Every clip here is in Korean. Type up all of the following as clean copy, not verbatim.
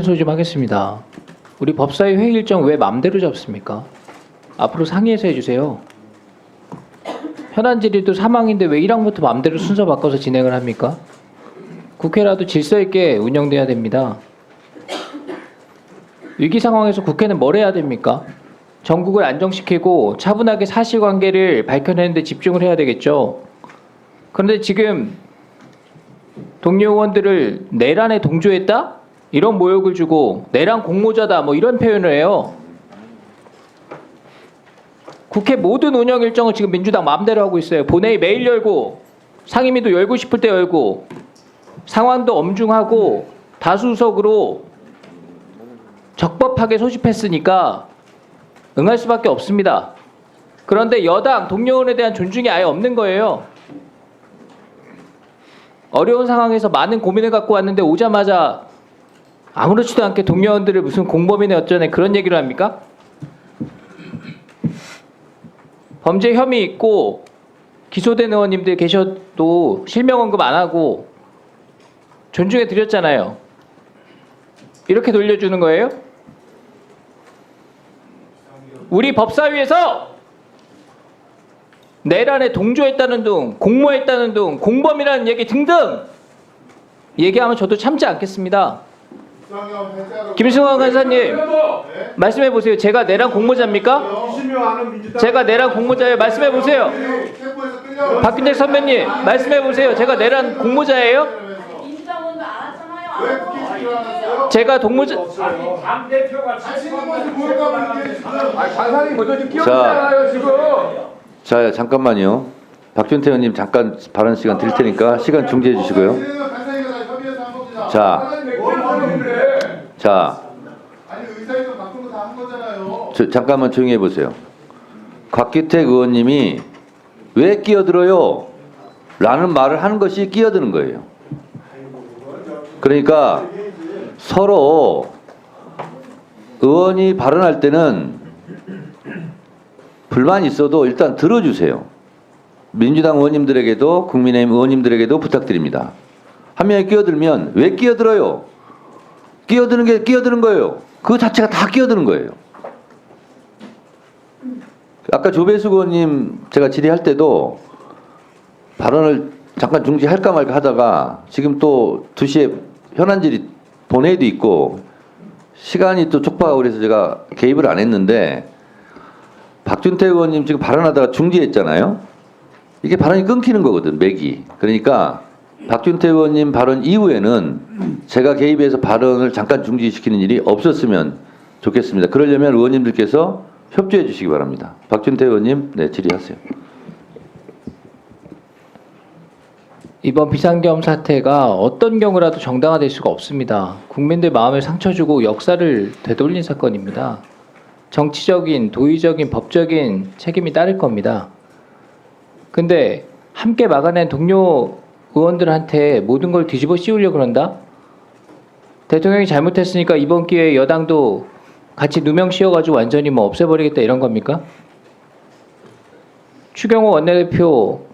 소리 좀 하겠습니다. 우리 법사위 회의 일정 왜 맘대로 잡습니까? 앞으로 상의해서 해주세요. 현안 질의도 사망인데 왜 1항부터 맘대로 순서 바꿔서 진행을 합니까? 국회라도 질서 있게 운영돼야 됩니다. 위기 상황에서 국회는 뭘 해야 됩니까? 전국을 안정시키고 차분하게 사실관계를 밝혀내는 데 집중을 해야 되겠죠. 그런데 지금 동료 의원들을 내란에 동조했다? 이런 모욕을 주고 내란 공모자다 뭐 이런 표현을 해요. 국회 모든 운영 일정을 지금 민주당 마음대로 하고 있어요. 본회의 매일 열고 상임위도 열고 싶을 때 열고 상황도 엄중하고 다수석으로 적법하게 소집했으니까 응할 수밖에 없습니다. 그런데 여당 동료 의원에 대한 존중이 아예 없는 거예요. 어려운 상황에서 많은 고민을 갖고 왔는데 오자마자 아무렇지도 않게 동료 의원들을 무슨 공범이네 어쩌네 그런 얘기를 합니까? 범죄 혐의 있고 기소된 의원님들 계셔도 실명 언급 안 하고 존중해 드렸잖아요. 이렇게 돌려주는 거예요? 우리 법사위에서 내란에 동조했다는 등 공모했다는 등 공범이라는 얘기 등등 얘기하면 저도 참지 않겠습니다. 김승환 간사님 말씀해 보세요. 제가 내란 공모자입니까? 제가 내란 공모자예요. 말씀해 보세요. 박균택 선배님 말씀해 보세요. 제가 내란 공모자예요? 제가 동무자 간사님 먼저 좀 끼워주잖아요 지금. 자 잠깐만요. 박준태 의원님 잠깐 발언 시간 드릴 테니까 시간 중지해 주시고요. 자, 잠깐만 조용히 해보세요. 곽규택 의원님이 왜 끼어들어요? 라는 말을 하는 것이 끼어드는 거예요. 그러니까 서로 의원이 발언할 때는 불만이 있어도 일단 들어주세요. 민주당 의원님들에게도 국민의힘 의원님들에게도 부탁드립니다. 한 명이 끼어들면 왜 끼어들어요? 끼어드는 게 끼어드는 거예요. 그 자체가 다 끼어드는 거예요. 아까 조배수 의원님 제가 질의할 때도 발언을 잠깐 중지할까 말까 하다가 지금 또 2시에 현안 질의 본회의도 있고 시간이 또 촉박하고 그래서 제가 개입을 안 했는데 박준태 의원님 지금 발언하다가 중지했잖아요. 이게 발언이 끊기는 거거든, 맥이. 그러니까 박준태 의원님 발언 이후에는 제가 개입해서 발언을 잠깐 중지시키는 일이 없었으면 좋겠습니다. 그러려면 의원님들께서 협조해 주시기 바랍니다. 박준태 의원님, 네, 질의하세요. 이번 비상계엄 사태가 어떤 경우라도 정당화될 수가 없습니다. 국민들 마음을 상처 주고 역사를 되돌린 사건입니다. 정치적인, 도의적인, 법적인 책임이 따를 겁니다. 근데 함께 막아낸 동료 의원들한테 모든 걸 뒤집어 씌우려고 그런다? 대통령이 잘못했으니까 이번 기회에 여당도 같이 누명 씌워가지고 완전히 뭐 없애버리겠다 이런 겁니까? 추경호 원내대표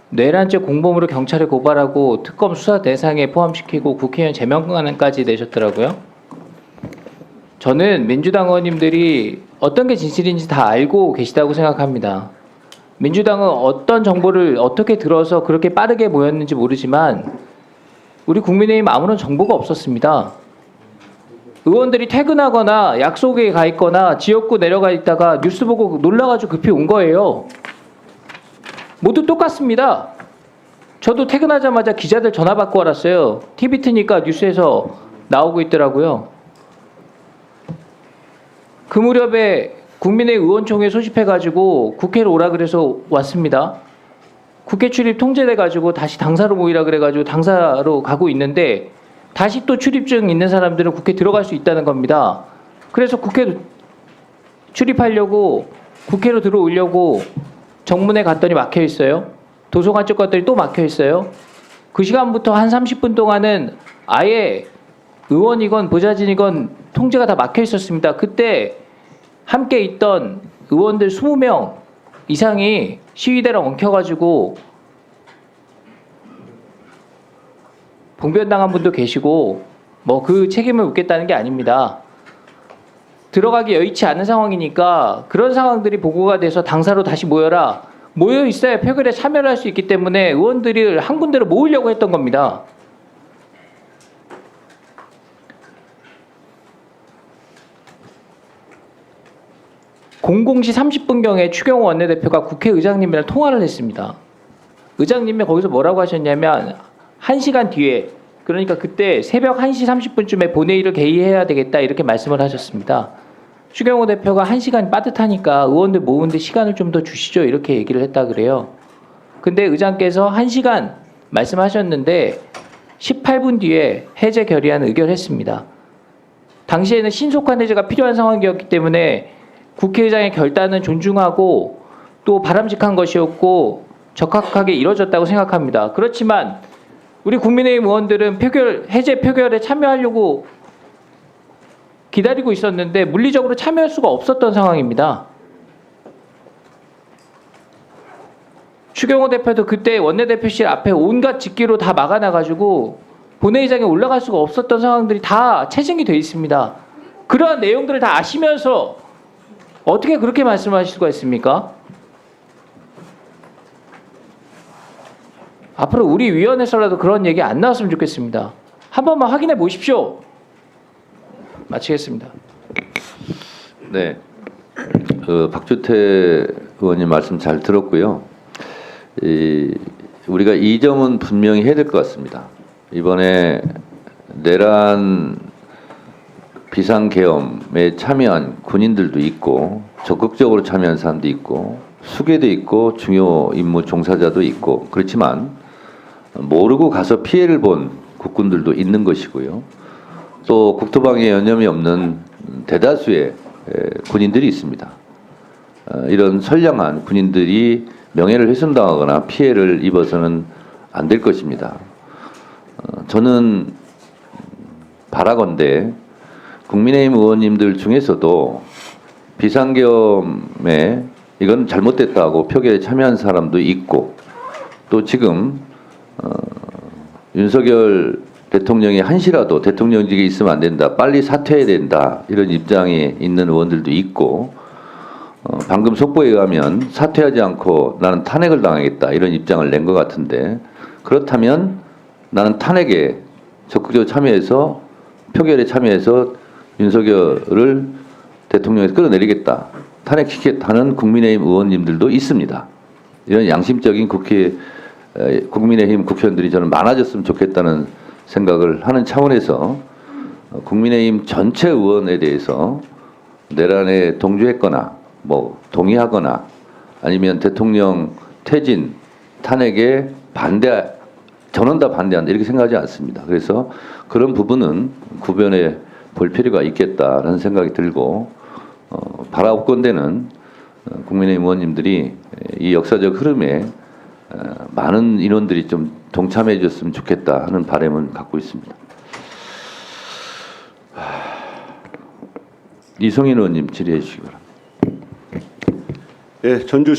뇌란죄 공범으로 경찰에 고발하고 특검 수사 대상에 포함시키고 국회의원 제명안까지 내셨더라고요. 저는 민주당 의원님들이 어떤 게 진실인지 다 알고 계시다고 생각합니다. 민주당은 어떤 정보를 어떻게 들어서 그렇게 빠르게 모였는지 모르지만 우리 국민의힘 아무런 정보가 없었습니다. 의원들이 퇴근하거나 약속에 가 있거나 지역구 내려가 있다가 뉴스 보고 놀라가지고 급히 온 거예요. 모두 똑같습니다. 저도 퇴근하자마자 기자들 전화 받고 알았어요. TV 트니까 뉴스에서 나오고 있더라고요. 그 무렵에 국민의 의원총회 소집해가지고 국회로 오라 그래서 왔습니다. 국회 출입 통제돼가지고 다시 당사로 모이라 그래가지고 당사로 가고 있는데 다시 또 출입증 있는 사람들은 국회 들어갈 수 있다는 겁니다. 그래서 국회 출입하려고 국회로 들어오려고 정문에 갔더니 막혀 있어요. 도서관 쪽 갔더니 또 막혀 있어요. 그 시간부터 한 30분 동안은 아예 의원이건 보좌진이건 통제가 다 막혀 있었습니다. 그때 함께 있던 의원들 20명 이상이 시위대랑 엉켜가지고 봉변당한 분도 계시고 뭐 그 책임을 묻겠다는 게 아닙니다. 들어가기 여의치 않은 상황이니까 그런 상황들이 보고가 돼서 당사로 다시 모여라. 모여 있어야 표결에 참여를 할 수 있기 때문에 의원들을 한 군데로 모으려고 했던 겁니다. 공공시 30분경에 추경호 원내대표가 국회의장님이랑 통화를 했습니다. 의장님이 거기서 뭐라고 하셨냐면 1시간 뒤에, 그러니까 그때 새벽 1시 30분쯤에 본회의를 개의해야 되겠다 이렇게 말씀을 하셨습니다. 추경호 대표가 1시간 빠듯하니까 의원들 모으는데 시간을 좀 더 주시죠 이렇게 얘기를 했다 그래요. 근데 의장께서 1시간 말씀하셨는데 18분 뒤에 해제 결의안 의결했습니다. 당시에는 신속한 해제가 필요한 상황이었기 때문에 국회의장의 결단은 존중하고 또 바람직한 것이었고 적합하게 이뤄졌다고 생각합니다. 그렇지만 우리 국민의힘 의원들은 해제 표결에 참여하려고 기다리고 있었는데 물리적으로 참여할 수가 없었던 상황입니다. 추경호 대표도 그때 원내대표실 앞에 온갖 직기로 다 막아놔가지고 본회의장에 올라갈 수가 없었던 상황들이 다 체증이 돼 있습니다. 그러한 내용들을 다 아시면서 어떻게 그렇게 말씀하실 수가 있습니까? 앞으로 우리 위원회에서라도 그런 얘기 안 나왔으면 좋겠습니다. 한 번만 확인해 보십시오. 마치겠습니다. 네, 박주태 의원님 말씀 잘 들었고요. 우리가 이 점은 분명히 해야 될 것 같습니다. 이번에 내란 비상계엄에 참여한 군인들도 있고 적극적으로 참여한 사람도 있고 수괴도 있고 중요 임무 종사자도 있고 그렇지만 모르고 가서 피해를 본 국군들도 있는 것이고요. 또 국토방위에 여념이 없는 대다수의 군인들이 있습니다. 이런 선량한 군인들이 명예를 훼손당하거나 피해를 입어서는 안 될 것입니다. 저는 바라건대 국민의힘 의원님들 중에서도 비상계엄에 이건 잘못됐다고 표결에 참여한 사람도 있고 또 지금 윤석열 대통령이 한시라도 대통령직에 있으면 안 된다, 빨리 사퇴해야 된다 이런 입장에 있는 의원들도 있고 방금 속보에 의하면 사퇴하지 않고 나는 탄핵을 당하겠다 이런 입장을 낸 것 같은데 그렇다면 나는 탄핵에 적극적으로 참여해서 표결에 참여해서 윤석열을 대통령에서 끌어내리겠다, 탄핵시키겠다는 국민의힘 의원님들도 있습니다. 이런 양심적인 국민의힘 국회의원들이 저는 많아졌으면 좋겠다는 생각을 하는 차원에서 국민의힘 전체 의원에 대해서 내란에 동조했거나 뭐 동의하거나 아니면 대통령 퇴진 탄핵에 저는 다 반대한다 이렇게 생각하지 않습니다. 그래서 그런 부분은 구별해 볼 필요가 있겠다라는 생각이 들고 바라옵건대는 국민의힘 의원님들이 이 역사적 흐름에 많은 인원들이 좀 동참해 줬으면 좋겠다 하는 바람은 갖고 있습니다. 이성인 의원님 질의해 주시기 바랍니다. 예, 전주